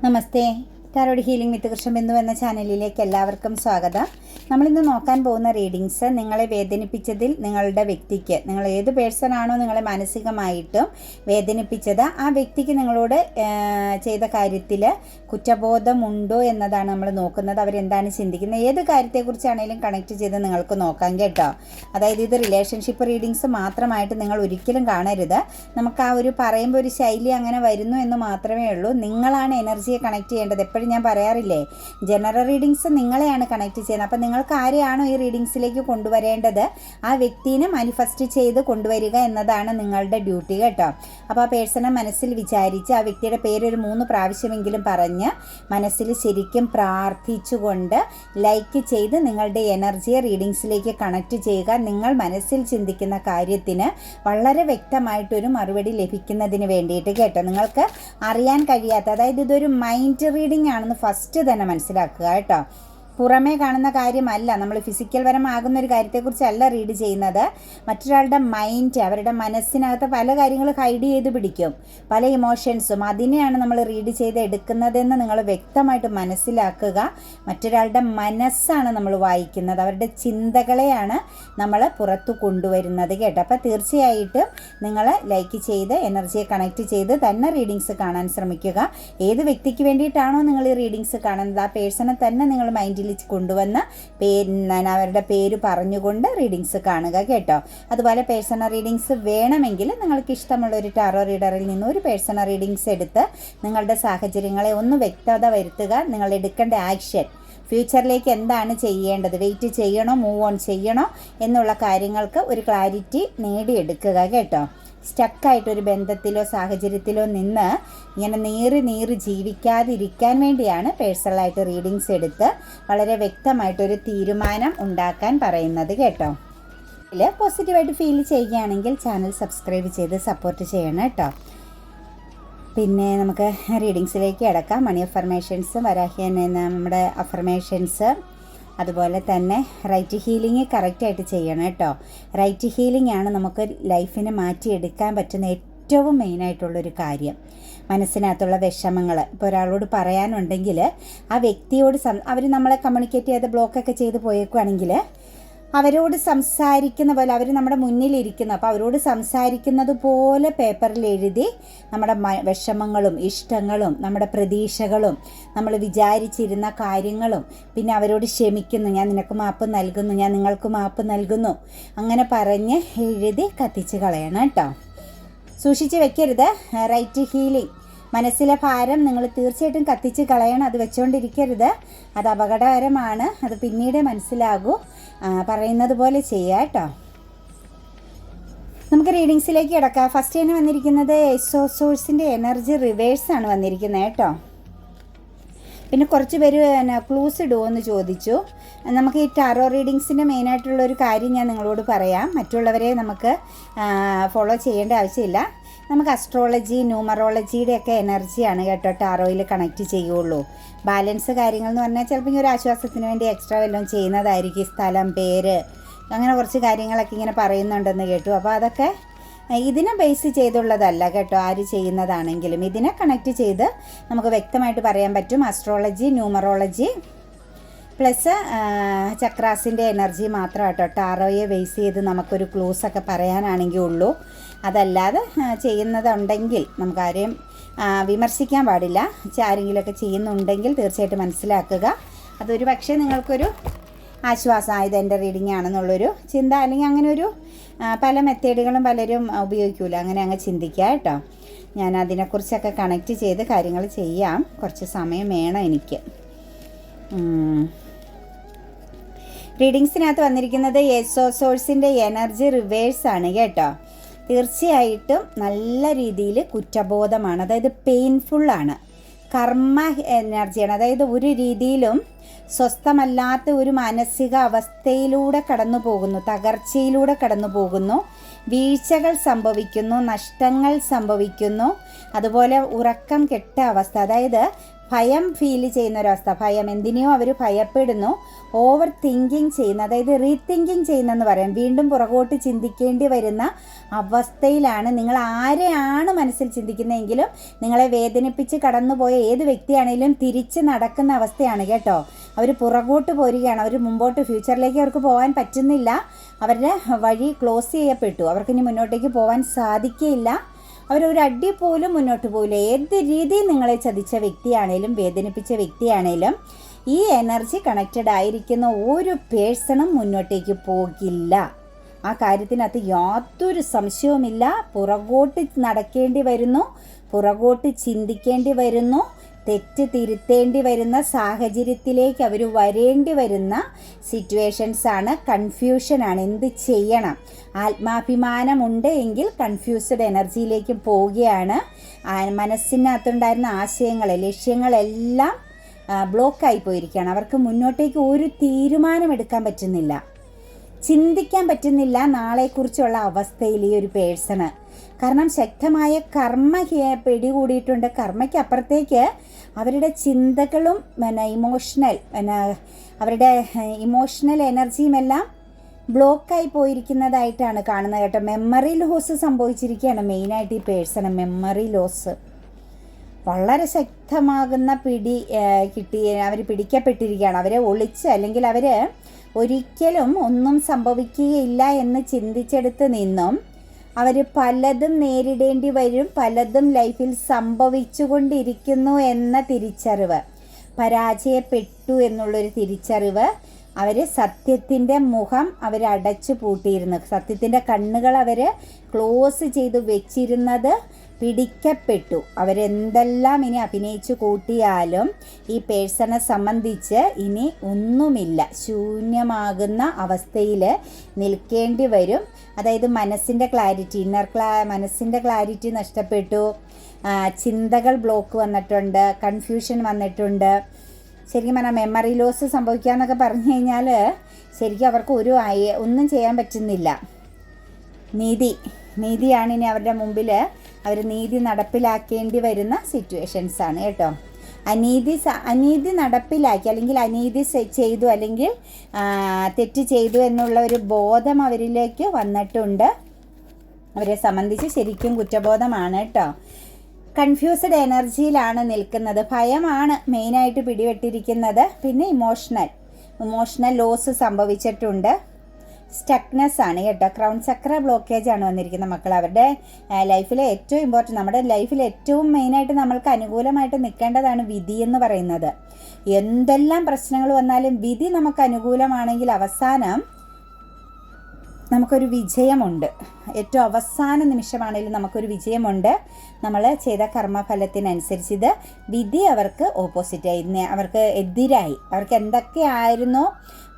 നമസ്തേ. Tarot healing വിത്ത് കൃഷ്ണബിന്ദു എന്ന ചാനലിലേക്ക് എല്ലാവർക്കും സ്വാഗതം. നമ്മളിന്ന് നോക്കാൻ പോകുന്ന റീഡിങ്സ് നിങ്ങളെ വേദനിപ്പിച്ചതിൽ നിങ്ങളുടെ വ്യക്തിക്ക്, നിങ്ങൾ ഏത് പേഴ്സൺ ആണോ നിങ്ങളെ മാനസികമായിട്ടും വേദനിപ്പിച്ചത്, ആ വ്യക്തിക്ക് നിങ്ങളോട് ചെയ്ത കാര്യത്തിൽ കുറ്റബോധമുണ്ടോ എന്നതാണ് നമ്മൾ നോക്കുന്നത്. അവരെന്താണ് ചിന്തിക്കുന്നത്, ഏത് കാര്യത്തെക്കുറിച്ചാണെങ്കിലും കണക്ട് ചെയ്ത് നിങ്ങൾക്ക് നോക്കാം കേട്ടോ. അതായത് ഇത് റിലേഷൻഷിപ്പ് റീഡിങ്സ് മാത്രമായിട്ട് നിങ്ങൾ ഒരിക്കലും കാണരുത്. നമുക്ക് ആ ഒരു പറയുമ്പോൾ ഒരു ശൈലി അങ്ങനെ വരുന്നു എന്ന് മാത്രമേ ഉള്ളൂ. നിങ്ങളാണ് എനർജിയെ കണക്ട് ചെയ്യേണ്ടത്. എപ്പോഴും ഞാൻ പറയാറില്ലേ, ജനറൽ റീഡിങ്സ് നിങ്ങളെയാണ് കണക്ട് ചെയ്യുന്നത്. അപ്പം നിങ്ങൾക്ക് ആരെയാണോ ഈ റീഡിങ്സിലേക്ക് കൊണ്ടുവരേണ്ടത് ആ വ്യക്തിനെ മാനിഫെസ്റ്റ് ചെയ്ത് കൊണ്ടുവരിക എന്നതാണ് നിങ്ങളുടെ ഡ്യൂട്ടി കേട്ടോ. അപ്പോൾ ആ പേഴ്സണെ മനസ്സിൽ വിചാരിച്ച് ആ വ്യക്തിയുടെ പേര് ഒരു 3 പ്രാവശ്യമെങ്കിലും പറഞ്ഞ് മനസ്സിൽ ശരിക്കും പ്രാർത്ഥിച്ചുകൊണ്ട് ലൈക്ക് ചെയ്ത് നിങ്ങളുടെ എനർജിയെ റീഡിങ്സിലേക്ക് കണക്ട് ചെയ്യുക. നിങ്ങൾ മനസ്സിൽ ചിന്തിക്കുന്ന കാര്യത്തിന് വളരെ വ്യക്തമായിട്ടൊരു മറുപടി ലഭിക്കുന്നതിന് വേണ്ടിയിട്ട് കേട്ടോ. നിങ്ങൾക്ക് അറിയാൻ കഴിയാത്ത, അതായത് ഇതൊരു മൈൻഡ് റീഡിംഗ് ആണെന്ന് ഫസ്റ്റ് തന്നെ മനസ്സിലാക്കുക കേട്ടോ. പുറമേ കാണുന്ന കാര്യമല്ല, നമ്മൾ ഫിസിക്കൽ പരമാകുന്ന ഒരു കാര്യത്തെക്കുറിച്ചല്ല റീഡ് ചെയ്യുന്നത്. മറ്റൊരാളുടെ മൈൻഡ്, അവരുടെ മനസ്സിനകത്ത് പല കാര്യങ്ങൾ ഹൈഡ് ചെയ്ത് പിടിക്കും, പല ഇമോഷൻസും, അതിനെയാണ് നമ്മൾ റീഡ് ചെയ്ത് എടുക്കുന്നതെന്ന് നിങ്ങൾ വ്യക്തമായിട്ട് മനസ്സിലാക്കുക. മറ്റൊരാളുടെ മനസ്സാണ് നമ്മൾ വായിക്കുന്നത്, അവരുടെ ചിന്തകളെയാണ് നമ്മൾ പുറത്തു കൊണ്ടുവരുന്നത് കേട്ടോ. അപ്പോൾ തീർച്ചയായിട്ടും നിങ്ങൾ ലൈക്ക് ചെയ്ത് എനർജിയെ കണക്ട് ചെയ്ത് തന്നെ റീഡിങ്സ് കാണാൻ ശ്രമിക്കുക. ഏത് വ്യക്തിക്ക് വേണ്ടിയിട്ടാണോ നിങ്ങൾ ഈ റീഡിങ്സ് കാണുന്നത് ആ പേഴ്സണെ തന്നെ നിങ്ങൾ മൈൻഡിൽ കൊണ്ടുവന്ന് അവരുടെ പേര് പറഞ്ഞുകൊണ്ട് റീഡിങ്സ് കാണുക കേട്ടോ. അതുപോലെ പേഴ്സണൽ റീഡിങ്സ് വേണമെങ്കിൽ നിങ്ങൾക്ക് ഇഷ്ടമുള്ള ഒരു ടാറോ റീഡറിൽ നിന്ന് ഒരു പേഴ്സണൽ റീഡിങ്സ് എടുത്ത് നിങ്ങളുടെ സാഹചര്യങ്ങളെ ഒന്ന് വ്യക്തത വരുത്തുക. നിങ്ങൾ എടുക്കേണ്ട ആക്ഷൻ, ഫ്യൂച്ചറിലേക്ക് എന്താണ് ചെയ്യേണ്ടത്, വെയിറ്റ് ചെയ്യണോ മൂവ് ഓൺ ചെയ്യണോ എന്നുള്ള കാര്യങ്ങൾക്ക് ഒരു ക്ലാരിറ്റി നേടിയെടുക്കുക കേട്ടോ. സ്റ്റക്കായിട്ടൊരു ബന്ധത്തിലോ സാഹചര്യത്തിലോ നിന്ന് ഇങ്ങനെ നീറി ജീവിക്കാതിരിക്കാൻ വേണ്ടിയാണ് പേഴ്സണലായിട്ട് റീഡിങ്സ് എടുത്ത് വളരെ വ്യക്തമായിട്ടൊരു തീരുമാനം ഉണ്ടാക്കാൻ പറയുന്നത് കേട്ടോ. ഇതിൽ പോസിറ്റീവായിട്ട് ഫീൽ ചെയ്യുകയാണെങ്കിൽ ചാനൽ സബ്സ്ക്രൈബ് ചെയ്ത് സപ്പോർട്ട് ചെയ്യണം കേട്ടോ. പിന്നെ നമുക്ക് റീഡിങ്സിലേക്ക് കിടക്കാം. മണി അഫർമേഷൻസ്, വരാഹിയൻ എന്ന നമ്മുടെ അഫർമേഷൻസ്, അതുപോലെ തന്നെ റൈറ്റ് ഹീലിംഗ് കറക്റ്റായിട്ട് ചെയ്യണം കേട്ടോ. റൈറ്റ് ഹീലിംഗ് ആണ് നമുക്ക് ലൈഫിനെ മാറ്റിയെടുക്കാൻ പറ്റുന്ന ഏറ്റവും മെയിനായിട്ടുള്ളൊരു കാര്യം. മനസ്സിനകത്തുള്ള വിഷമങ്ങൾ ഇപ്പോൾ ഒരാളോട് പറയാനുണ്ടെങ്കിൽ ആ വ്യക്തിയോട് അവർ നമ്മളെ കമ്മ്യൂണിക്കേറ്റ് ചെയ്ത് ബ്ലോക്കൊക്കെ ചെയ്ത് പോയേക്കുവാണെങ്കിൽ അവരോട് സംസാരിക്കുന്ന പോലെ, അവർ നമ്മുടെ മുന്നിലിരിക്കുന്നു, അപ്പോൾ അവരോട് സംസാരിക്കുന്നത് പോലെ പേപ്പറിൽ എഴുതി നമ്മുടെ വിഷമങ്ങളും ഇഷ്ടങ്ങളും നമ്മുടെ പ്രതീക്ഷകളും നമ്മൾ വിചാരിച്ചിരുന്ന കാര്യങ്ങളും പിന്നെ അവരോട് ക്ഷമിക്കുന്നു, ഞാൻ നിനക്ക് മാപ്പ് നൽകുന്നു, ഞാൻ നിങ്ങൾക്ക് മാപ്പ് നൽകുന്നു, അങ്ങനെ പറഞ്ഞ് എഴുതി കത്തിച്ച് കളയണം കേട്ടോ. സൂക്ഷിച്ച് വെക്കരുത്. റൈറ്റ് ഹീലിംഗ്, മനസ്സിലെ ഭാരം നിങ്ങൾ തീർച്ചയായിട്ടും കത്തിച്ച് കളയണം. അത് വെച്ചുകൊണ്ടിരിക്കരുത്, അത് അപകടകരമാണ്. അത് പിന്നീട് മനസ്സിലാകൂ. പറയുന്നത് പോലെ ചെയ്യുക കേട്ടോ. നമുക്ക് റീഡിങ്സിലേക്ക് കിടക്കാം. ഫസ്റ്റ് തന്നെ വന്നിരിക്കുന്നത് സോഴ്സിൻ്റെ എനർജി റിവേഴ്സാണ് വന്നിരിക്കുന്നത് കേട്ടോ. പിന്നെ കുറച്ച് പേര് ക്ലൂസ് ഇടുമോ എന്ന് ചോദിച്ചു. നമുക്ക് ഈ ടാറോ റീഡിങ്സിൻ്റെ മെയിനായിട്ടുള്ളൊരു കാര്യം ഞാൻ നിങ്ങളോട് പറയാം. മറ്റുള്ളവരെ നമുക്ക് ഫോളോ ചെയ്യേണ്ട ആവശ്യമില്ല. നമുക്ക് അസ്ട്രോളജി, ന്യൂമറോളജിയുടെയൊക്കെ എനർജിയാണ് കേട്ടോ ടാറോയിൽ കണക്ട് ചെയ്യുള്ളൂ. ബാലൻസ് കാര്യങ്ങൾ എന്ന് പറഞ്ഞാൽ ചിലപ്പോൾ ഒരു ആശ്വാസത്തിന് വേണ്ടി എക്സ്ട്രാ വല്ലതും ചെയ്യുന്നതായിരിക്കും. സ്ഥലം, പേര്, അങ്ങനെ കുറച്ച് കാര്യങ്ങളൊക്കെ ഇങ്ങനെ പറയുന്നുണ്ടെന്ന് കേട്ടു. അപ്പോൾ അതൊക്കെ ഇതിനെ ബേസ് ചെയ്തുള്ളതല്ല കേട്ടോ. ആര് ചെയ്യുന്നതാണെങ്കിലും ഇതിനെ കണക്ട് ചെയ്ത് നമുക്ക് വ്യക്തമായിട്ട് പറയാൻ പറ്റും. അസ്ട്രോളജി, ന്യൂമറോളജി പ്ലസ് ചക്രാസിൻ്റെ എനർജി മാത്രം കേട്ടോ ടാറോയെ ബേസ് ചെയ്ത് നമുക്കൊരു ക്ലൂസൊക്കെ പറയാനാണെങ്കിൽ ഉള്ളൂ. അതല്ലാതെ ചെയ്യുന്നതുണ്ടെങ്കിൽ നമുക്കാരെയും വിമർശിക്കാൻ പാടില്ല. ആരെങ്കിലുമൊക്കെ ചെയ്യുന്നുണ്ടെങ്കിൽ തീർച്ചയായിട്ടും മനസ്സിലാക്കുക. അതൊരു പക്ഷേ നിങ്ങൾക്കൊരു ആശ്വാസം, ഇത് എൻ്റെ റീഡിംഗ് ആണെന്നുള്ളൊരു ചിന്ത, അല്ലെങ്കിൽ അങ്ങനെ ഒരു പല മെത്തേഡുകളും പലരും ഉപയോഗിക്കില്ല, അങ്ങനെ അങ്ങ് ചിന്തിക്കുക കേട്ടോ. ഞാൻ അതിനെക്കുറിച്ചൊക്കെ കണക്ട് ചെയ്ത് കാര്യങ്ങൾ ചെയ്യാം. കുറച്ച് സമയം വേണം എനിക്ക്. റീഡിങ്സിനകത്ത് വന്നിരിക്കുന്നത് സോഴ്സിൻ്റെ എനർജി റിവേഴ്സാണ് കേട്ടോ. തീർച്ചയായിട്ടും നല്ല രീതിയിൽ കുറ്റബോധമാണ്, അതായത് പെയിൻഫുള്ളാണ്, കർമ്മ എനർജിയാണ്. അതായത് ഒരു രീതിയിലും സ്വസ്ഥമല്ലാത്ത ഒരു മാനസിക അവസ്ഥയിലൂടെ കടന്നു പോകുന്നു, തകർച്ചയിലൂടെ കടന്നു പോകുന്നു, വീഴ്ചകൾ സംഭവിക്കുന്നു, നഷ്ടങ്ങൾ സംഭവിക്കുന്നു, അതുപോലെ ഉറക്കം കെട്ട അവസ്ഥ. അതായത് ഭയം ഫീൽ ചെയ്യുന്ന ഒരവസ്ഥ. ഭയം, എന്തിനെയോ അവർ ഭയപ്പെടുന്നു. ഓവർ തിങ്കിങ് ചെയ്യുന്ന, അതായത് റീതിങ്കിങ് ചെയ്യുന്നതെന്ന് പറയാം. വീണ്ടും പുറകോട്ട് ചിന്തിക്കേണ്ടി വരുന്ന അവസ്ഥയിലാണ്. നിങ്ങൾ ആരെയാണ് മനസ്സിൽ ചിന്തിക്കുന്നതെങ്കിലും നിങ്ങളെ വേദനിപ്പിച്ച് കടന്നുപോയ ഏത് വ്യക്തിയാണെങ്കിലും തിരിച്ച് നടക്കുന്ന അവസ്ഥയാണ് കേട്ടോ. അവർ പുറകോട്ട് പോരുകയാണ്. അവർ മുമ്പോട്ട് ഫ്യൂച്ചറിലേക്ക് അവർക്ക് പോകാൻ പറ്റുന്നില്ല. അവരുടെ വഴി ക്ലോസ് ചെയ്യപ്പെട്ടു. അവർക്കിനി മുന്നോട്ടേക്ക് പോകാൻ സാധിക്കില്ല. അവരൊരു അടി പോലും മുന്നോട്ട് പോകില്ല. ഏത് രീതിയിൽ നിങ്ങളെ ചതിച്ച വ്യക്തിയാണേലും വേദനിപ്പിച്ച വ്യക്തിയാണേലും ഈ എനർജി കണക്റ്റഡ് ആയിരിക്കുന്ന ഒരു പേഴ്സണും മുന്നോട്ടേക്ക് പോകില്ല. ആ കാര്യത്തിനകത്ത് യാതൊരു സംശയവുമില്ല. പുറകോട്ട് നടക്കേണ്ടി വരുന്നു, പുറകോട്ട് ചിന്തിക്കേണ്ടി വരുന്നു, തെറ്റ് തിരുത്തേണ്ടി വരുന്ന സാഹചര്യത്തിലേക്ക് അവർ വരേണ്ടി വരുന്ന സിറ്റുവേഷൻസാണ്. കൺഫ്യൂഷനാണ്. എന്ത് ചെയ്യണം? ആത്മാഭിമാനമുണ്ട് എങ്കിൽ കൺഫ്യൂസ്ഡ് എനർജിയിലേക്ക് പോവുകയാണ്. മനസ്സിനകത്തുണ്ടായിരുന്ന ആശയങ്ങൾ, ലക്ഷ്യങ്ങളെല്ലാം ബ്ലോക്കായി പോയിരിക്കുകയാണ്. അവർക്ക് മുന്നോട്ടേക്ക് ഒരു തീരുമാനമെടുക്കാൻ പറ്റുന്നില്ല, ചിന്തിക്കാൻ പറ്റുന്നില്ല നാളെക്കുറിച്ചുള്ള അവസ്ഥയിൽ ഈ ഒരു പേഴ്സണ്. കാരണം ശക്തമായ കർമ്മ പിടികൂടിയിട്ടുണ്ട്. കർമ്മയ്ക്ക് അപ്പുറത്തേക്ക് അവരുടെ ചിന്തകളും അവരുടെ ഇമോഷണൽ എനർജിയുമെല്ലാം ബ്ലോക്കായി പോയിരിക്കുന്നതായിട്ടാണ് കാണുന്നത് കേട്ടോ. മെമ്മറി ലോസ് സംഭവിച്ചിരിക്കുകയാണ് മെയിനായിട്ട് ഈ പേഴ്സണ്. മെമ്മറി ലോസ് വളരെ ശക്തമാകുന്ന പിടി അവർ പിടിക്കപ്പെട്ടിരിക്കുകയാണ്. അവരെ ഒളിച്ച്, അല്ലെങ്കിൽ അവർ ഒരിക്കലും ഒന്നും സംഭവിക്കുകയില്ല എന്ന് ചിന്തിച്ചെടുത്ത് നിന്നും അവർ പലതും നേരിടേണ്ടി വരും, പലതും ലൈഫിൽ സംഭവിച്ചുകൊണ്ടിരിക്കുന്നു എന്ന തിരിച്ചറിവ്, പരാജയപ്പെട്ടു എന്നുള്ളൊരു തിരിച്ചറിവ്. അവർ സത്യത്തിൻ്റെ മുഖം അവരടച്ചു പൂട്ടിയിരുന്നു. സത്യത്തിൻ്റെ കണ്ണുകൾ അവർ ക്ലോസ് ചെയ്ത് വെച്ചിരുന്നത് പിടിക്കപ്പെട്ടു. അവരെന്തെല്ലാം ഇനി അഭിനയിച്ചു കൂട്ടിയാലും ഈ പേഴ്സണെ സംബന്ധിച്ച് ഇനി ഒന്നുമില്ല, ശൂന്യമാകുന്ന അവസ്ഥയിൽ നിൽക്കേണ്ടി വരും. അതായത് മനസ്സിൻ്റെ ക്ലാരിറ്റി, മനസ്സിൻ്റെ ക്ലാരിറ്റി നഷ്ടപ്പെട്ടു, ചിന്തകൾ ബ്ലോക്ക് വന്നിട്ടുണ്ട്, കൺഫ്യൂഷൻ വന്നിട്ടുണ്ട്. ശരിക്കും പറഞ്ഞാൽ മെമ്മറി ലോസ് സംഭവിക്കുക എന്നൊക്കെ പറഞ്ഞു കഴിഞ്ഞാൽ ശരിക്കും അവർക്ക് ഒന്നും ചെയ്യാൻ പറ്റുന്നില്ല. നീതിയാണ് ഇനി അവരുടെ മുമ്പിൽ. അവർ നീതി നടപ്പിലാക്കേണ്ടി വരുന്ന സിറ്റുവേഷൻസാണ് കേട്ടോ. അനീതി നടപ്പിലാക്കി, അല്ലെങ്കിൽ അനീതി ചെയ്തു, അല്ലെങ്കിൽ തെറ്റ് ചെയ്തു എന്നുള്ള ഒരു ബോധം അവരിലേക്ക് വന്നിട്ടുണ്ട്. അവരെ സംബന്ധിച്ച് ശരിക്കും കുറ്റബോധമാണ് കേട്ടോ. കൺഫ്യൂസ്ഡ് എനർജിയിലാണ് നിൽക്കുന്നത്. ഭയമാണ് മെയിനായിട്ട് പിടിപെട്ടിരിക്കുന്നത്. പിന്നെ ഇമോഷണൽ ലോസ് സംഭവിച്ചിട്ടുണ്ട്. സ്റ്റക്നെസ് ആണ് കേട്ടോ. ക്രൗൺ ചക്ര ബ്ലോക്കേജ് ആണ് വന്നിരിക്കുന്നത് മക്കൾ. അവരുടെ ലൈഫിലെ ഏറ്റവും ഇമ്പോർട്ടൻറ്റ്, നമ്മുടെ ലൈഫിൽ ഏറ്റവും മെയിനായിട്ട് നമ്മൾക്ക് അനുകൂലമായിട്ട് നിൽക്കേണ്ടതാണ് വിധി എന്ന് പറയുന്നത്. എന്തെല്ലാം പ്രശ്നങ്ങൾ വന്നാലും വിധി നമുക്ക് അനുകൂലമാണെങ്കിൽ അവസാനം നമുക്കൊരു വിജയമുണ്ട്. ഏറ്റവും അവസാന നിമിഷമാണെങ്കിലും നമുക്കൊരു വിജയമുണ്ട്. നമ്മൾ ചെയ്ത കർമ്മഫലത്തിനനുസരിച്ച് ഇത് വിധി അവർക്ക് ഓപ്പോസിറ്റായി, അവർക്ക് എതിരായി. അവർക്ക് എന്തൊക്കെയായിരുന്നോ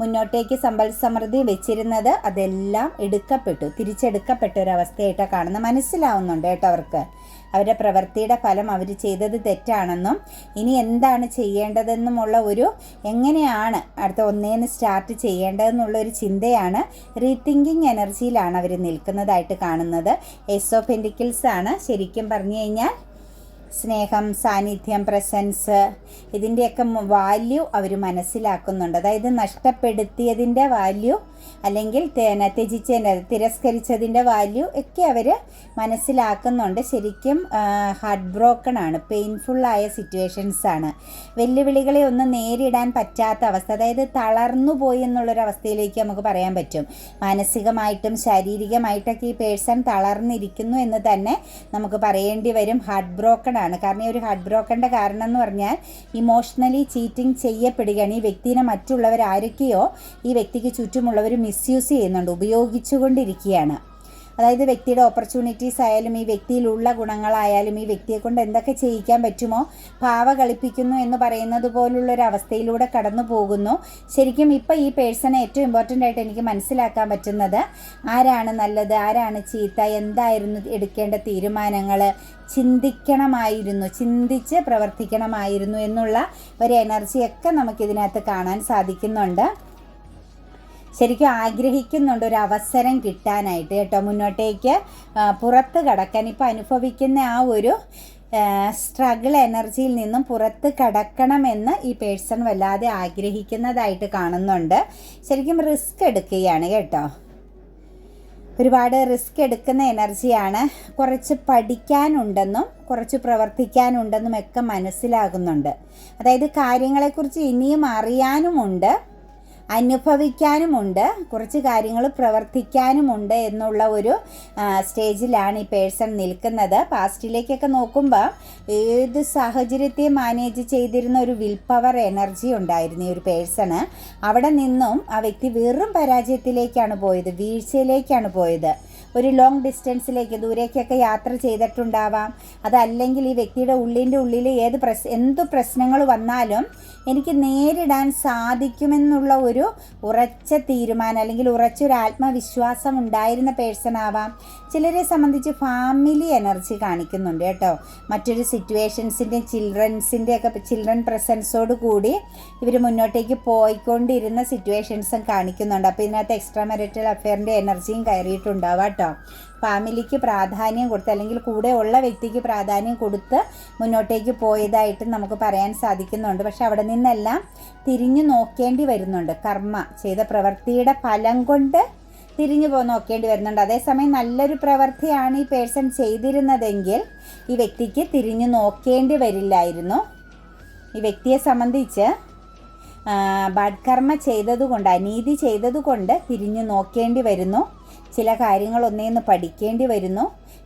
മുന്നോട്ടേക്ക് സമ്പൽ സമൃദ്ധി വെച്ചിരുന്നത് അതെല്ലാം തിരിച്ചെടുക്കപ്പെട്ട ഒരവസ്ഥയായിട്ടാണ് കാണുന്നത്. മനസ്സിലാവുന്നുണ്ട് കേട്ടോ അവർക്ക്. അവരുടെ പ്രവൃത്തിയുടെ ഫലം അവർ ചെയ്തത് തെറ്റാണെന്നും ഇനി എന്താണ് ചെയ്യേണ്ടതെന്നുമുള്ള എങ്ങനെയാണ് അടുത്ത ഒന്നേന്ന് സ്റ്റാർട്ട് ചെയ്യേണ്ടതെന്നുള്ള ഒരു ചിന്തയാണ്. റീതിങ്കിങ് എനർജിയിലാണ് അവർ നിൽക്കുന്നതായിട്ട് കാണുന്നത്. ഏസ് ഓഫ് പെന്റിക്കിൾസ് ആണ്. ശരിക്കും പറഞ്ഞു കഴിഞ്ഞാൽ സ്നേഹം, സാന്നിധ്യം, പ്രസൻസ്, ഇതിൻ്റെയൊക്കെ വാല്യൂ അവർ മനസ്സിലാക്കുന്നുണ്ട്. അതായത് നഷ്ടപ്പെടുത്തിയതിൻ്റെ വാല്യൂ, അല്ലെങ്കിൽ തിരസ്കരിച്ചതിൻ്റെ വാല്യൂ ഒക്കെ അവർ മനസ്സിലാക്കുന്നുണ്ട്. ശരിക്കും ഹാർട്ട് ബ്രോക്കൺ ആണ്, പെയിൻഫുള്ളായ സിറ്റുവേഷൻസാണ്. വെല്ലുവിളികളെ ഒന്നും നേരിടാൻ പറ്റാത്ത അവസ്ഥ, അതായത് തളർന്നു പോയി എന്നുള്ളൊരവസ്ഥയിലേക്ക് നമുക്ക് പറയാൻ പറ്റും. മാനസികമായിട്ടും ശാരീരികമായിട്ടൊക്കെ ഈ പേഴ്സൺ തളർന്നിരിക്കുന്നു എന്ന് തന്നെ നമുക്ക് പറയേണ്ടി വരും. ഹാർട്ട് ബ്രോക്കൺ ആണ്. കാരണം ഈ ഒരു ഹാർട്ട് ബ്രോക്കൻ്റെ കാരണം എന്ന് പറഞ്ഞാൽ ഇമോഷണലി ചീറ്റിംഗ് ചെയ്യപ്പെടുകയാണ്. ഈ വ്യക്തിനെ മറ്റുള്ളവർ ആരൊക്കെയോ ഈ വ്യക്തിക്ക് ചുറ്റുമുള്ളവർ മിസ്യൂസ് ചെയ്യുന്നുണ്ട്, ഉപയോഗിച്ചുകൊണ്ടിരിക്കുകയാണ്. അതായത് വ്യക്തിയുടെ ഓപ്പർച്യൂണിറ്റീസ് ആയാലും ഈ വ്യക്തിയിലുള്ള ഗുണങ്ങളായാലും ഈ വ്യക്തിയെ കൊണ്ട് എന്തൊക്കെ ചെയ്യിക്കാൻ പറ്റുമോ പാവ കളിപ്പിക്കുന്നു എന്ന് പറയുന്നത് പോലുള്ളൊരവസ്ഥയിലൂടെ കടന്നു പോകുന്നു. ശരിക്കും ഇപ്പം ഈ പേഴ്സണെ ഏറ്റവും ഇമ്പോർട്ടൻ്റ് ആയിട്ട് എനിക്ക് മനസ്സിലാക്കാൻ പറ്റുന്നത് ആരാണ് നല്ലത്, ആരാണ് ചീത്ത, എന്തായിരുന്നു എടുക്കേണ്ട തീരുമാനങ്ങൾ, ചിന്തിച്ച് പ്രവർത്തിക്കണമായിരുന്നു എന്നുള്ള ഒരു എനർജിയൊക്കെ നമുക്കിതിനകത്ത് കാണാൻ സാധിക്കുന്നുണ്ട്. ശരിക്കും ആഗ്രഹിക്കുന്നുണ്ട് ഒരു അവസരം കിട്ടാനായിട്ട് കേട്ടോ, മുന്നോട്ടേക്ക് പുറത്ത് കടക്കാൻ. ഇപ്പോൾ അനുഭവിക്കുന്ന ആ ഒരു സ്ട്രഗിൾ എനർജിയിൽ നിന്നും പുറത്ത് കടക്കണമെന്ന് ഈ പേഴ്സൺ വല്ലാതെ ആഗ്രഹിക്കുന്നതായിട്ട് കാണുന്നുണ്ട്. ശരിക്കും റിസ്ക് എടുക്കുകയാണ് കേട്ടോ. ഒരുപാട് റിസ്ക് എടുക്കുന്ന എനർജിയാണ്. കുറച്ച് പഠിക്കാനുണ്ടെന്നും കുറച്ച് പ്രവർത്തിക്കാനുണ്ടെന്നും ഒക്കെ മനസ്സിലാകുന്നുണ്ട്. അതായത് കാര്യങ്ങളെക്കുറിച്ച് ഇനിയും അറിയാനുമുണ്ട്, അനുഭവിക്കാനുമുണ്ട്, കുറച്ച് കാര്യങ്ങൾ പ്രവർത്തിക്കാനുമുണ്ട് എന്നുള്ള ഒരു സ്റ്റേജിലാണ് ഈ പേഴ്സൺ നിൽക്കുന്നത്. പാസ്റ്റിലേക്കൊക്കെ നോക്കുമ്പോൾ ഏത് സാഹചര്യത്തെ മാനേജ് ചെയ്തിരുന്ന ഒരു വിൽ പവർ എനർജി ഉണ്ടായിരുന്നു ഈ ഒരു പേഴ്സണ്. അവിടെ നിന്നും ആ വ്യക്തി വെറും പരാജയത്തിലേക്കാണ് പോയത്, വീഴ്ചയിലേക്കാണ് പോയത്. ഒരു ലോങ് ഡിസ്റ്റൻസിലേക്ക് ദൂരേക്കൊക്കെ യാത്ര ചെയ്തിട്ടുണ്ടാവാം. അതല്ലെങ്കിൽ ഈ വ്യക്തിയുടെ ഉള്ളിൽ എന്ത് പ്രശ്നങ്ങൾ വന്നാലും എനിക്ക് നേരിടാൻ സാധിക്കുമെന്നുള്ള ഒരു ഉറച്ച തീരുമാനം അല്ലെങ്കിൽ ഉറച്ചൊരു ആത്മവിശ്വാസം ഉണ്ടായിരുന്ന പേഴ്സൺ ആവാം. ചിലരെ സംബന്ധിച്ച് ഫാമിലി എനർജി കാണിക്കുന്നുണ്ട് കേട്ടോ. മറ്റൊരു സിറ്റുവേഷൻസിൻ്റെ ചിൽഡ്രൻ പ്രസൻസോട് കൂടി ഇവർ മുന്നോട്ടേക്ക് പോയിക്കൊണ്ടിരുന്ന സിറ്റുവേഷൻസും കാണിക്കുന്നുണ്ട്. അപ്പോൾ ഇതിനകത്ത് എക്സ്ട്രാ മാരിറ്റൽ അഫെയറിൻ്റെ എനർജിയും കയറിയിട്ടുണ്ടാവാം കേട്ടോ. ഫാമിലിക്ക് പ്രാധാന്യം കൊടുത്ത് അല്ലെങ്കിൽ കൂടെ ഉള്ള വ്യക്തിക്ക് പ്രാധാന്യം കൊടുത്ത് മുന്നോട്ടേക്ക് പോയതായിട്ട് നമുക്ക് പറയാൻ സാധിക്കുന്നുണ്ട്. പക്ഷെ അവിടെ നിന്നെല്ലാം തിരിഞ്ഞു നോക്കേണ്ടി വരുന്നുണ്ട്. കർമ്മ ചെയ്ത പ്രവൃത്തിയുടെ ഫലം കൊണ്ട് തിരിഞ്ഞു നോക്കേണ്ടി വരുന്നുണ്ട്. അതേസമയം നല്ലൊരു പ്രവൃത്തിയാണ് ഈ പേഴ്സൺ ചെയ്തിരുന്നതെങ്കിൽ ഈ വ്യക്തിക്ക് തിരിഞ്ഞു നോക്കേണ്ടി വരില്ലായിരുന്നു. ഈ വ്യക്തിയെ സംബന്ധിച്ച് ബാഡ് കർമ്മ ചെയ്തതുകൊണ്ട്, അനീതി ചെയ്തതുകൊണ്ട് തിരിഞ്ഞു നോക്കേണ്ടി വരുന്നു. ചില കാര്യങ്ങൾ ഒന്നേന്ന് പഠിക്കേണ്ടി വരുന്നു,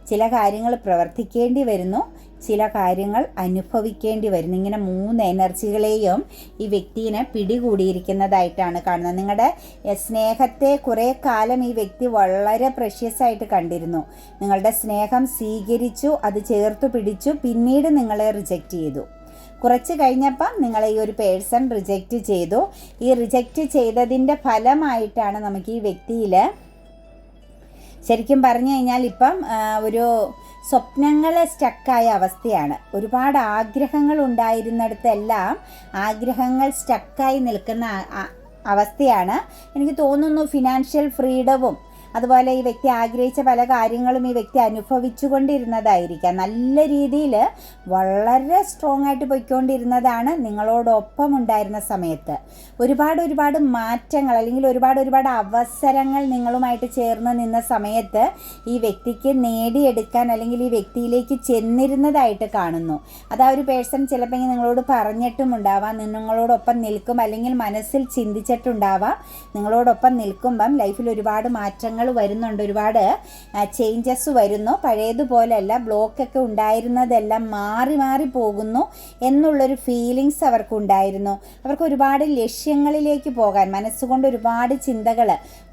ചില കാര്യങ്ങൾ പ്രവർത്തിക്കേണ്ടി വരുന്നു, ചില കാര്യങ്ങൾ അനുഭവിക്കേണ്ടി വരുന്നു. ഇങ്ങനെ 3 എനർജികളെയും ഈ വ്യക്തിനെ പിടികൂടിയിരിക്കുന്നതായിട്ടാണ് കാണുന്നത്. നിങ്ങളുടെ സ്നേഹത്തെ കുറേ കാലം ഈ വ്യക്തി വളരെ പ്രഷ്യസ് ആയിട്ട് കണ്ടിരുന്നു. നിങ്ങളുടെ സ്നേഹം സ്വീകരിച്ചു, അത് ചേർത്ത് പിടിച്ചു, പിന്നീട് നിങ്ങളെ റിജക്റ്റ് ചെയ്തു. കുറച്ച് കഴിഞ്ഞപ്പം നിങ്ങളെ ഈ ഒരു പേഴ്സൺ റിജക്റ്റ് ചെയ്തു. ഈ റിജക്റ്റ് ചെയ്തതിൻ്റെ ഫലമായിട്ടാണ് നമുക്ക് ഈ വ്യക്തിയിൽ ശരിക്കും പറഞ്ഞു കഴിഞ്ഞാൽ ഇപ്പം ഒരു സ്വപ്നങ്ങൾ സ്റ്റക്കായ അവസ്ഥയാണ്. ഒരുപാട് ആഗ്രഹങ്ങൾ ഉണ്ടായിരുന്നിടത്തെല്ലാം ആഗ്രഹങ്ങൾ സ്റ്റക്കായി നിൽക്കുന്ന അവസ്ഥയാണ്. എനിക്ക് തോന്നുന്നു ഫിനാൻഷ്യൽ ഫ്രീഡവും അതുപോലെ ഈ വ്യക്തി ആഗ്രഹിച്ച പല കാര്യങ്ങളും ഈ വ്യക്തി അനുഭവിച്ചു കൊണ്ടിരുന്നതായിരിക്കാം. നല്ല രീതിയിൽ വളരെ സ്ട്രോങ് ആയിട്ട് പോയിക്കൊണ്ടിരുന്നതാണ് നിങ്ങളോടൊപ്പം ഉണ്ടായിരുന്ന സമയത്ത്. ഒരുപാട് മാറ്റങ്ങൾ അല്ലെങ്കിൽ ഒരുപാട് അവസരങ്ങൾ നിങ്ങളുമായിട്ട് ചേർന്ന് നിന്ന സമയത്ത് ഈ വ്യക്തിക്ക് നേടിയെടുക്കാൻ അല്ലെങ്കിൽ ഈ വ്യക്തിയിലേക്ക് ചെന്നിരുന്നതായിട്ട് കാണുന്നു. അത് ആ ഒരു പേഴ്സൺ ചിലപ്പോൾ നിങ്ങളോട് പറഞ്ഞിട്ടുമുണ്ടാവാം, നിങ്ങളോടൊപ്പം നിൽക്കും, അല്ലെങ്കിൽ മനസ്സിൽ ചിന്തിച്ചിട്ടുണ്ടാവാം. നിങ്ങളോടൊപ്പം നിൽക്കുമ്പം ലൈഫിൽ ഒരുപാട് മാറ്റങ്ങൾ വരുന്നുണ്ട്, ഒരുപാട് ചേഞ്ചസ് വരുന്നു. പഴയതുപോലെയല്ല, ബ്ലോക്കൊക്കെ ഉണ്ടായിരുന്നതെല്ലാം മാറി പോകുന്നു എന്നുള്ളൊരു ഫീലിങ്സ് അവർക്കുണ്ടായിരുന്നു. അവർക്ക് ഒരുപാട് ലക്ഷ്യങ്ങളിലേക്ക് പോകാൻ മനസ്സുകൊണ്ട് ഒരുപാട്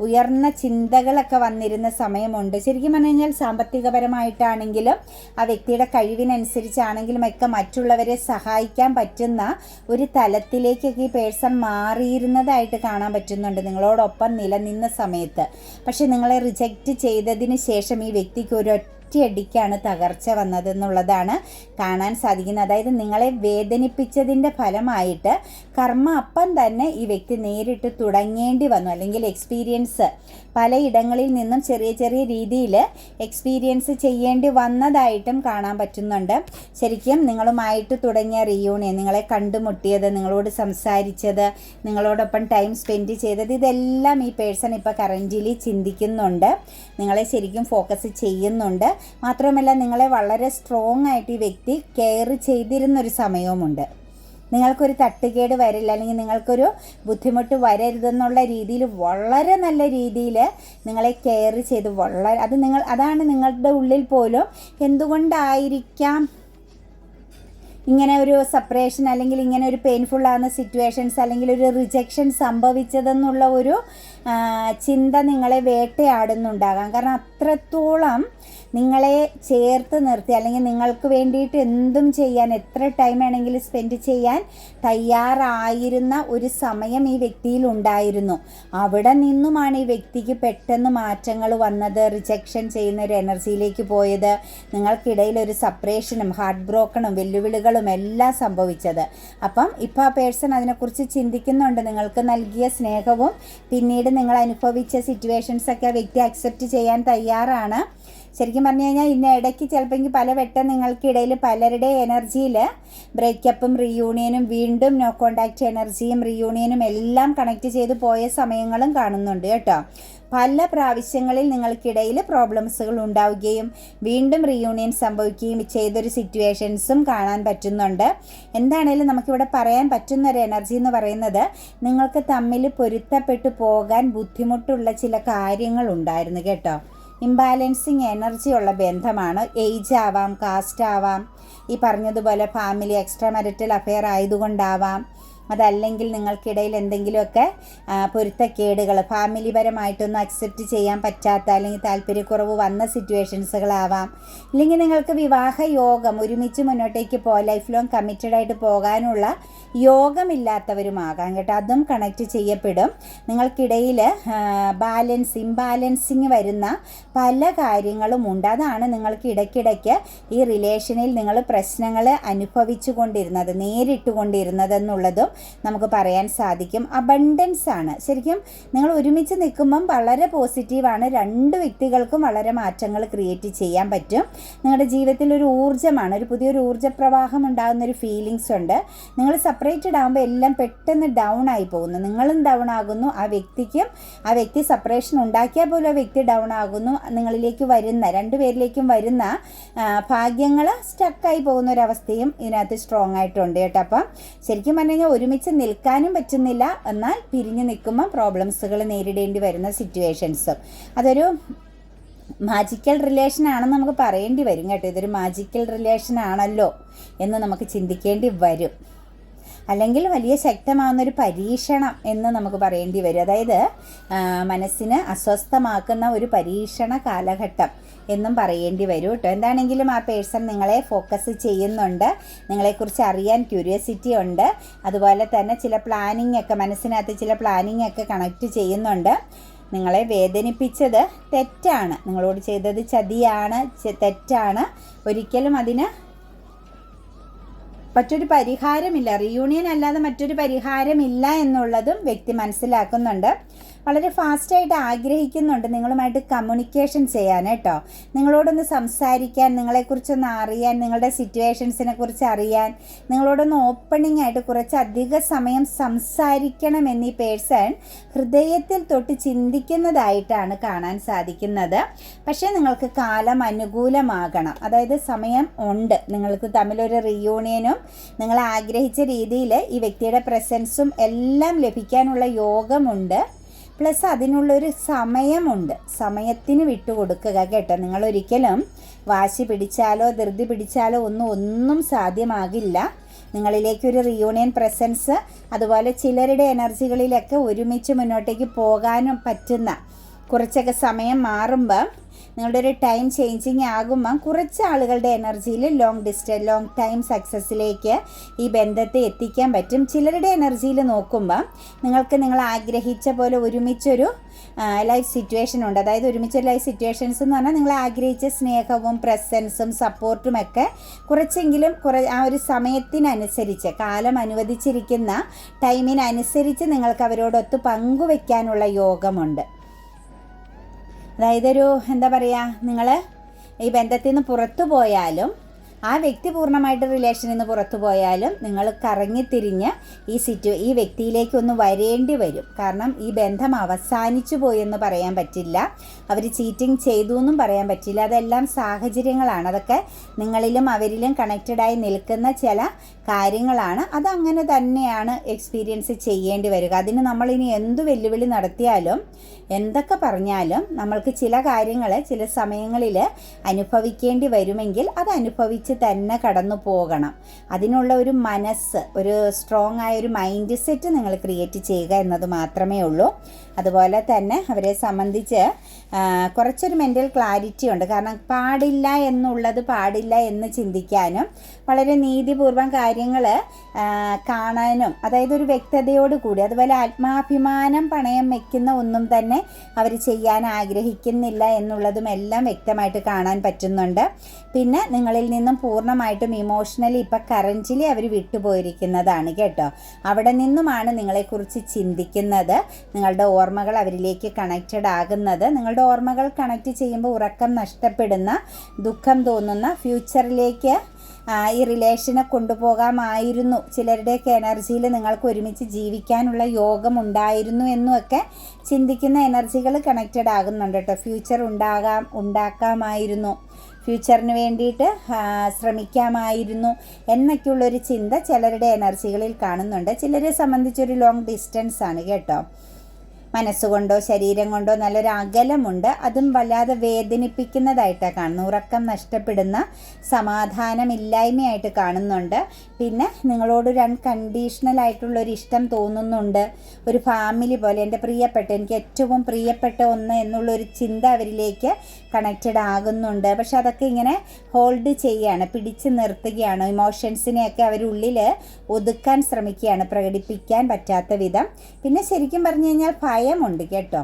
ഉയർന്ന ചിന്തകളൊക്കെ വന്നിരുന്ന സമയമുണ്ട്. ശരിക്കും പറഞ്ഞു കഴിഞ്ഞാൽ സാമ്പത്തികപരമായിട്ടാണെങ്കിലും ആ വ്യക്തിയുടെ കഴിവിനനുസരിച്ചാണെങ്കിലും ഒക്കെ മറ്റുള്ളവരെ സഹായിക്കാൻ പറ്റുന്ന ഒരു തലത്തിലേക്കൊക്കെ ഈ പേഴ്സൺ മാറിയിരുന്നതായിട്ട് കാണാൻ പറ്റുന്നുണ്ട് നിങ്ങളോടൊപ്പം നിലനിന്ന സമയത്ത്. പക്ഷെ നിങ്ങളെ റിജക്റ്റ് ചെയ്തതിന് ശേഷം ഈ വ്യക്തിക്ക് ഒറ്റയടിക്കാണ് തകർച്ച വന്നതെന്നുള്ളതാണ് കാണാൻ സാധിക്കുന്നത്. അതായത് നിങ്ങളെ വേദനിപ്പിച്ചതിൻ്റെ ഫലമായിട്ട് കർമ്മ അപ്പം തന്നെ ഈ വ്യക്തി നേരിട്ട് തുടങ്ങേണ്ടി വന്നു. അല്ലെങ്കിൽ എക്സ്പീരിയൻസ് പലയിടങ്ങളിൽ നിന്നും ചെറിയ രീതിയിൽ എക്സ്പീരിയൻസ് ചെയ്യേണ്ടി വന്നതായിട്ടും കാണാൻ പറ്റുന്നുണ്ട്. ശരിക്കും നിങ്ങളുമായിട്ട് തുടങ്ങിയ റീയൂണിയൻ, നിങ്ങളെ കണ്ടുമുട്ടിയത്, നിങ്ങളോട് സംസാരിച്ചത്, നിങ്ങളോടൊപ്പം ടൈം സ്പെൻഡ് ചെയ്തത്, ഇതെല്ലാം ഈ പേഴ്സൺ ഇപ്പോൾ കറൻ്റിലി ചിന്തിക്കുന്നുണ്ട്, നിങ്ങളെ ശരിക്കും ഫോക്കസ് ചെയ്യുന്നുണ്ട്. മാത്രമല്ല നിങ്ങളെ വളരെ സ്ട്രോങ് ആയിട്ട് ഈ വ്യക്തി കെയർ ചെയ്തിരുന്നൊരു സമയവുമുണ്ട്. നിങ്ങൾക്കൊരു തട്ടുകേട് വരില്ല, അല്ലെങ്കിൽ നിങ്ങൾക്കൊരു ബുദ്ധിമുട്ട് വരരുതെന്നുള്ള രീതിയിൽ വളരെ നല്ല രീതിയിൽ നിങ്ങളെ കെയർ ചെയ്ത് അതാണ് നിങ്ങളുടെ ഉള്ളിൽ പോലും എന്തുകൊണ്ടായിരിക്കാം ഇങ്ങനെ ഒരു സെപ്പറേഷൻ അല്ലെങ്കിൽ ഇങ്ങനെ ഒരു പെയിൻഫുൾ ആകുന്ന സിറ്റുവേഷൻസ് അല്ലെങ്കിൽ ഒരു റിജക്ഷൻ സംഭവിച്ചതെന്നുള്ള ഒരു ചിന്ത നിങ്ങളെ വേട്ടയാടുന്നുണ്ടാകാം. കാരണം അത്രത്തോളം നിങ്ങളെ ചേർത്ത് നിർത്തി അല്ലെങ്കിൽ നിങ്ങൾക്ക് വേണ്ടിയിട്ട് എന്തും ചെയ്യാൻ, എത്ര ടൈം വേണമെങ്കിലും സ്പെൻഡ് ചെയ്യാൻ തയ്യാറായിരുന്ന ഒരു സമയം ഈ വ്യക്തിയിൽ ഉണ്ടായിരുന്നു. അവിടെ നിന്നുമാണ് ഈ വ്യക്തിക്ക് പെട്ടെന്ന് മാറ്റങ്ങൾ വന്നത്, റിജക്ഷൻ ചെയ്യുന്ന ഒരു എനർജിയിലേക്ക് പോയത്, നിങ്ങൾക്കിടയിൽ ഒരു സെപ്പറേഷനും ഹാർട്ട് ബ്രോക്കണും വെല്ലുവിളികളും എല്ലാം സംഭവിച്ചത്. അപ്പം ഇപ്പോൾ ആ പേഴ്സൺ അതിനെക്കുറിച്ച് ചിന്തിക്കുന്നുണ്ട്. നിങ്ങൾക്ക് നൽകിയ സ്നേഹവും പിന്നീട് നിങ്ങൾ അനുഭവിച്ച സിറ്റുവേഷൻസൊക്കെ വ്യക്തി അക്സെപ്റ്റ് ചെയ്യാൻ തയ്യാറാണ്. ശരിക്കും പറഞ്ഞു കഴിഞ്ഞാൽ ഇന്ന ഇടയ്ക്ക് ചിലപ്പോൾ പല വട്ടം നിങ്ങൾക്കിടയിൽ പലരുടെ എനർജിയിൽ ബ്രേക്കപ്പും റീയൂണിയനും വീണ്ടും നോ കോണ്ടാക്റ്റ് എനർജിയും റീയൂണിയനും എല്ലാം കണക്ട് ചെയ്ത് പോയ സമയങ്ങളും കാണുന്നുണ്ട് കേട്ടോ. പല പ്രാവശ്യങ്ങളിൽ നിങ്ങൾക്കിടയിൽ പ്രോബ്ലംസുകൾ ഉണ്ടാവുകയും വീണ്ടും റീയൂണിയൻ സംഭവിക്കുകയും ചെയ്തൊരു സിറ്റുവേഷൻസും കാണാൻ പറ്റുന്നുണ്ട്. എന്താണേലും നമുക്കിവിടെ പറയാൻ പറ്റുന്ന ഒരു എനർജി എന്ന് പറയുന്നത് നിങ്ങൾക്ക് തമ്മിൽ പൊരുത്തപ്പെട്ടു പോകാൻ ബുദ്ധിമുട്ടുള്ള ചില കാര്യങ്ങളുണ്ടായിരുന്നു കേട്ടോ. ഇംബാലൻസിങ് എനർജി ഉള്ള ബന്ധമാണ്. ഏജ് ആവാം, കാസ്റ്റ് ആവാം, ഈ പറഞ്ഞതുപോലെ ഫാമിലി എക്സ്ട്രാ മാരിറ്റൽ അഫെയർ ആയതുകൊണ്ടാവാം, അതല്ലെങ്കിൽ നിങ്ങൾക്കിടയിൽ എന്തെങ്കിലുമൊക്കെ പൊരുത്തക്കേടുകൾ ഫാമിലിപരമായിട്ടൊന്നും അക്സെപ്റ്റ് ചെയ്യാൻ പറ്റാത്ത അല്ലെങ്കിൽ താല്പര്യക്കുറവ് വന്ന സിറ്റുവേഷൻസുകളാവാം. ഇല്ലെങ്കിൽ നിങ്ങൾക്ക് വിവാഹ യോഗം ഒരുമിച്ച് മുന്നോട്ടേക്ക് ലൈഫ് ലോങ് കമ്മിറ്റഡായിട്ട് പോകാനുള്ള യോഗമില്ലാത്തവരുമാകാം കേട്ടോ. അതും കണക്റ്റ് ചെയ്യപ്പെടും. നിങ്ങൾക്കിടയിൽ ഇംബാലൻസിങ് വരുന്ന പല കാര്യങ്ങളും ഉണ്ട്. അതാണ് നിങ്ങൾക്ക് ഇടയ്ക്കിടയ്ക്ക് ഈ റിലേഷനിൽ നിങ്ങൾ പ്രശ്നങ്ങൾ അനുഭവിച്ചു കൊണ്ടിരുന്നത്, നേരിട്ട് കൊണ്ടിരുന്നതെന്നുള്ളതും നമുക്ക് പറയാൻ സാധിക്കും. അബണ്ടൻസ് ആണ്. ശരിക്കും നിങ്ങൾ ഒരുമിച്ച് നിൽക്കുമ്പം വളരെ പോസിറ്റീവാണ്. രണ്ട് വ്യക്തികൾക്കും വളരെ മാറ്റങ്ങൾ ക്രിയേറ്റ് ചെയ്യാൻ പറ്റും. നിങ്ങളുടെ ജീവിതത്തിൽ ഒരു ഊർജ്ജമാണ്, ഒരു പുതിയൊരു ഊർജ്ജപ്രവാഹം ഉണ്ടാകുന്നൊരു ഫീലിങ്സ് ഉണ്ട്. നിങ്ങൾ സെപ്പറേറ്റഡ് ആകുമ്പോൾ എല്ലാം പെട്ടെന്ന് ഡൗൺ ആയി പോകുന്നു. നിങ്ങളും ഡൗൺ ആകുന്നു, ആ വ്യക്തി സെപ്പറേഷൻ ഉണ്ടാക്കിയാൽ പോലും ആ വ്യക്തി ഡൗൺ ആകുന്നു. നിങ്ങളിലേക്ക് വരുന്ന രണ്ടുപേരിലേക്കും വരുന്ന ഭാഗ്യങ്ങൾ സ്റ്റക്കായി പോകുന്ന ഒരവസ്ഥയും ഇതിനകത്ത് സ്ട്രോങ് ആയിട്ടുണ്ട് കേട്ടോ. അപ്പം ശരിക്കും പറഞ്ഞു കഴിഞ്ഞാൽ ഒരുമിച്ച് നിൽക്കാനും പറ്റുന്നില്ല, എന്നാൽ പിരിഞ്ഞു നിൽക്കുമ്പോൾ പ്രോബ്ലംസുകൾ നേരിടേണ്ടി വരുന്ന സിറ്റുവേഷൻസും. അതൊരു മാജിക്കൽ റിലേഷൻ ആണെന്ന് നമുക്ക് പറയേണ്ടി വരും കേട്ടോ. ഇതൊരു മാജിക്കൽ റിലേഷൻ ആണല്ലോ എന്ന് നമുക്ക് ചിന്തിക്കേണ്ടി വരും. അല്ലെങ്കിൽ വലിയ ശക്തമാകുന്നൊരു പരീക്ഷണം എന്ന് നമുക്ക് പറയേണ്ടി വരും. അതായത് മനസ്സിന് അസ്വസ്ഥമാക്കുന്ന ഒരു പരീക്ഷണ കാലഘട്ടം എന്നും പറയേണ്ടി വരും കേട്ടോ. എന്താണെങ്കിലും ആ പേഴ്സൺ നിങ്ങളെ ഫോക്കസ് ചെയ്യുന്നുണ്ട്, നിങ്ങളെക്കുറിച്ച് അറിയാൻ ക്യൂരിയോസിറ്റി ഉണ്ട്. അതുപോലെ തന്നെ ചില മനസ്സിനകത്ത് ചില പ്ലാനിങ് ഒക്കെ കണക്റ്റ് ചെയ്യുന്നുണ്ട്. നിങ്ങളെ വേദനിപ്പിച്ചത് തെറ്റാണ്, നിങ്ങളോട് ചെയ്തത് ചതിയാണ്, തെറ്റാണ്. ഒരിക്കലും അതിന് മറ്റൊരു പരിഹാരമില്ല, റീയൂണിയൻ അല്ലാതെ മറ്റൊരു പരിഹാരമില്ല എന്നുള്ളതും വ്യക്തി മനസ്സിലാക്കുന്നുണ്ട്. വളരെ ഫാസ്റ്റായിട്ട് ആഗ്രഹിക്കുന്നുണ്ട് നിങ്ങളുമായിട്ട് കമ്മ്യൂണിക്കേഷൻ ചെയ്യാൻ കേട്ടോ. നിങ്ങളോടൊന്ന് സംസാരിക്കാൻ, നിങ്ങളെക്കുറിച്ചൊന്ന് അറിയാൻ, നിങ്ങളുടെ സിറ്റുവേഷൻസിനെ കുറിച്ച് അറിയാൻ, നിങ്ങളോടൊന്ന് ഓപ്പണിംഗ് ആയിട്ട് കുറച്ചധിക സമയം സംസാരിക്കണമെന്ന് ഈ പേഴ്സൺ ഹൃദയത്തിൽ തൊട്ട് ചിന്തിക്കുന്നതായിട്ടാണ് കാണാൻ സാധിക്കുന്നത്. പക്ഷേ നിങ്ങൾക്ക് കാലം അനുകൂലമാകണം, അതായത് സമയം ഉണ്ട്. നിങ്ങൾക്ക് തമ്മിലൊരു റീയൂണിയനും നിങ്ങൾ ആഗ്രഹിച്ച രീതിയിൽ ഈ വ്യക്തിയുടെ പ്രസൻസും എല്ലാം ലഭിക്കാനുള്ള യോഗമുണ്ട്. പ്ലസ് അതിനുള്ളൊരു സമയമുണ്ട്. സമയത്തിന് വിട്ടുകൊടുക്കുക കേട്ടോ. നിങ്ങളൊരിക്കലും വാശി പിടിച്ചാലോ ധൃതി പിടിച്ചാലോ ഒന്നും സാധ്യമാകില്ല. നിങ്ങളിലേക്കൊരു റീയൂണിയൻ പ്രസൻസ്, അതുപോലെ ചിലരുടെ എനർജികളിലൊക്കെ ഒരുമിച്ച് മുന്നോട്ടേക്ക് പോകാനും പറ്റുന്ന കുറച്ചൊക്കെ സമയം മാറുമ്പോൾ, നിങ്ങളുടെ ഒരു ടൈം ചേഞ്ചിങ് ആകുമ്പം കുറച്ച് ആളുകളുടെ എനർജിയിൽ ലോങ് ടൈം സക്സസ്സിലേക്ക് ഈ ബന്ധത്തെ എത്തിക്കാൻ പറ്റും. ചിലരുടെ എനർജിയിൽ നോക്കുമ്പം നിങ്ങൾ ആഗ്രഹിച്ച പോലെ ഒരുമിച്ചൊരു ലൈഫ് സിറ്റുവേഷൻ ഉണ്ട്. അതായത് ഒരുമിച്ചൊരു ലൈഫ് സിറ്റുവേഷൻസ് എന്ന് പറഞ്ഞാൽ നിങ്ങൾ ആഗ്രഹിച്ച സ്നേഹവും പ്രസൻസും സപ്പോർട്ടും ഒക്കെ കുറച്ചെങ്കിലും ആ ഒരു സമയത്തിനനുസരിച്ച്, കാലം അനുവദിച്ചിരിക്കുന്ന ടൈമിനനുസരിച്ച് നിങ്ങൾക്ക് അവരോടൊത്ത് പങ്കുവെക്കാനുള്ള യോഗമുണ്ട്. അതായത് എന്താ പറയുക, നിങ്ങൾ ഈ ബന്ധത്തിൽ നിന്ന് പുറത്തു പോയാലും, ആ വ്യക്തി പൂർണ്ണമായിട്ട് റിലേഷനിൽ നിന്ന് പുറത്തു പോയാലും, നിങ്ങൾ കറങ്ങിത്തിരിഞ്ഞ് ഈ വ്യക്തിയിലേക്കൊന്ന് വരേണ്ടി വരും. കാരണം ഈ ബന്ധം അവസാനിച്ചു പോയെന്ന് പറയാൻ പറ്റില്ല, അവർ ചീറ്റിംഗ് ചെയ്തു എന്നും പറയാൻ പറ്റില്ല. അതെല്ലാം സാഹചര്യങ്ങളാണ്. അതൊക്കെ നിങ്ങളിലും അവരിലും കണക്റ്റഡായി നിൽക്കുന്ന ചില കാര്യങ്ങളാണ്. അതങ്ങനെ തന്നെയാണ് എക്സ്പീരിയൻസ് ചെയ്യേണ്ടി വരിക. അതിന് നമ്മളിനി എന്ത് വെല്ലുവിളി നടത്തിയാലും എന്തൊക്കെ പറഞ്ഞാലും നമ്മൾക്ക് ചില കാര്യങ്ങൾ ചില സമയങ്ങളിൽ അനുഭവിക്കേണ്ടി വരുമെങ്കിൽ അത് അനുഭവിച്ച് തന്നെ കടന്നു പോകണം. അതിനുള്ള ഒരു മനസ്സ്, ഒരു സ്ട്രോങ് ആയ ഒരു മൈൻഡ് സെറ്റ് നിങ്ങൾ ക്രിയേറ്റ് ചെയ്യുക എന്നത് മാത്രമേ ഉള്ളൂ. അതുപോലെ തന്നെ അവരെ സംബന്ധിച്ച് കുറച്ചൊരു മെൻ്റൽ ക്ലാരിറ്റി ഉണ്ട്. കാരണം പാടില്ല എന്നുള്ളത് പാടില്ല എന്ന് ചിന്തിക്കാനും വളരെ നീതിപൂർവ്വം കാര്യങ്ങൾ കാണാനും, അതായത് ഒരു വ്യക്തതയോടുകൂടി, അതുപോലെ ആത്മാഭിമാനം പണയം വയ്ക്കുന്ന ഒന്നും തന്നെ അവർ ചെയ്യാൻ ആഗ്രഹിക്കുന്നില്ല എന്നുള്ളതും എല്ലാം വ്യക്തമായിട്ട് കാണാൻ പറ്റുന്നുണ്ട്. പിന്നെ നിങ്ങളിൽ നിന്നും പൂർണ്ണമായിട്ടും ഇമോഷണലി ഇപ്പം കറൻറ്റ്ലി അവർ വിട്ടുപോയിരിക്കുന്നതാണ് കേട്ടോ. അവിടെ നിന്നുമാണ് നിങ്ങളെക്കുറിച്ച് ചിന്തിക്കുന്നത്, നിങ്ങളുടെ ഓർമ്മകൾ അവരിലേക്ക് കണക്റ്റഡ് ആകുന്നത്. നിങ്ങളുടെ ഓർമ്മകൾ കണക്റ്റ് ചെയ്യുമ്പോൾ ഉറക്കം നഷ്ടപ്പെടുന്ന, ദുഃഖം തോന്നുന്ന, ഫ്യൂച്ചറിലേക്ക് ഈ റിലേഷനെ കൊണ്ടുപോകാമായിരുന്നു, ചിലരുടെയൊക്കെ എനർജിയിൽ നിങ്ങൾക്ക് ഒരുമിച്ച് ജീവിക്കാനുള്ള യോഗം ഉണ്ടായിരുന്നു എന്നുമൊക്കെ ചിന്തിക്കുന്ന എനർജികൾ കണക്റ്റഡ് ആകുന്നുണ്ട് കേട്ടോ. ഫ്യൂച്ചർ ഉണ്ടാക്കാമായിരുന്നു, ഫ്യൂച്ചറിന് വേണ്ടിയിട്ട് ശ്രമിക്കാമായിരുന്നു എന്നൊക്കെയുള്ളൊരു ചിന്ത ചിലരുടെ എനർജികളിൽ കാണുന്നുണ്ട്. ചിലരെ സംബന്ധിച്ചൊരു ലോങ് ഡിസ്റ്റൻസ് ആണ് കേട്ടോ. മനസ്സുകൊണ്ടോ ശരീരം കൊണ്ടോ നല്ലൊരു അകലമുണ്ട്. അതും വല്ലാതെ വേദനിപ്പിക്കുന്നതായിട്ടാണ് കാണുന്നത്. ഉറക്കം നഷ്ടപ്പെടുന്ന, സമാധാനമില്ലായ്മയായിട്ട് കാണുന്നുണ്ട്. പിന്നെ നിങ്ങളോടൊരു അൺകണ്ടീഷണൽ ആയിട്ടുള്ളൊരു ഇഷ്ടം തോന്നുന്നുണ്ട്. ഒരു ഫാമിലി പോലെ, എനിക്ക് ഏറ്റവും പ്രിയപ്പെട്ട ഒന്ന് എന്നുള്ളൊരു ചിന്ത അവരിലേക്ക് കണക്റ്റഡ് ആകുന്നുണ്ട്. പക്ഷെ അതൊക്കെ ഇങ്ങനെ ഹോൾഡ് ചെയ്യുകയാണ്, പിടിച്ച് നിർത്തുകയാണ്. ഇമോഷൻസിനെയൊക്കെ അവരുള്ളിൽ ഒതുക്കാൻ ശ്രമിക്കുകയാണ്, പ്രകടിപ്പിക്കാൻ പറ്റാത്ത വിധം. പിന്നെ ശരിക്കും പറഞ്ഞു കഴിഞ്ഞാൽ ഭയമുണ്ട് കേട്ടോ.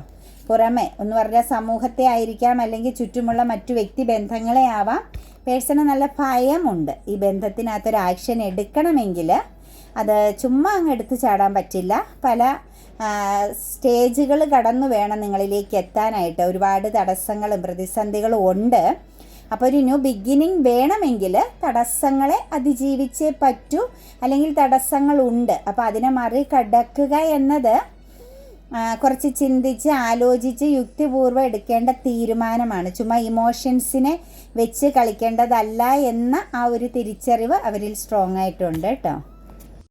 പുറമെ എന്ന് പറഞ്ഞാൽ സമൂഹത്തെ ആയിരിക്കാം, അല്ലെങ്കിൽ ചുറ്റുമുള്ള മറ്റു വ്യക്തി ബന്ധങ്ങളെ ആവാം. പേഴ്സണ് നല്ല ഭയമുണ്ട്. ഈ ബന്ധത്തിനകത്തൊരു ആക്ഷൻ എടുക്കണമെങ്കിൽ അത് ചുമ്മാ അങ്ങ് എടുത്ത് ചാടാൻ പറ്റില്ല. പല സ്റ്റേജുകൾ കടന്നു വേണം നിങ്ങളിലേക്ക് എത്താനായിട്ട്. ഒരുപാട് തടസ്സങ്ങളും പ്രതിസന്ധികളും ഉണ്ട്. അപ്പോൾ ഒരു ന്യൂ ബിഗിനിങ് വേണമെങ്കിൽ തടസ്സങ്ങളെ അതിജീവിച്ചേ പറ്റൂ, അല്ലെങ്കിൽ തടസ്സങ്ങളുണ്ട്. അപ്പോൾ അതിനെ മറികടക്കുക എന്നത് കുറച്ച് ചിന്തിച്ച് ആലോചിച്ച് യുക്തിപൂർവ്വം എടുക്കേണ്ട തീരുമാനമാണ്. ചുമ്മാ ഇമോഷൻസിനെ വെച്ച് കളിക്കേണ്ടതല്ല എന്ന ആ ഒരു തിരിച്ചറിവ് അവരിൽ സ്ട്രോങ് ആയിട്ടുണ്ട് കേട്ടോ.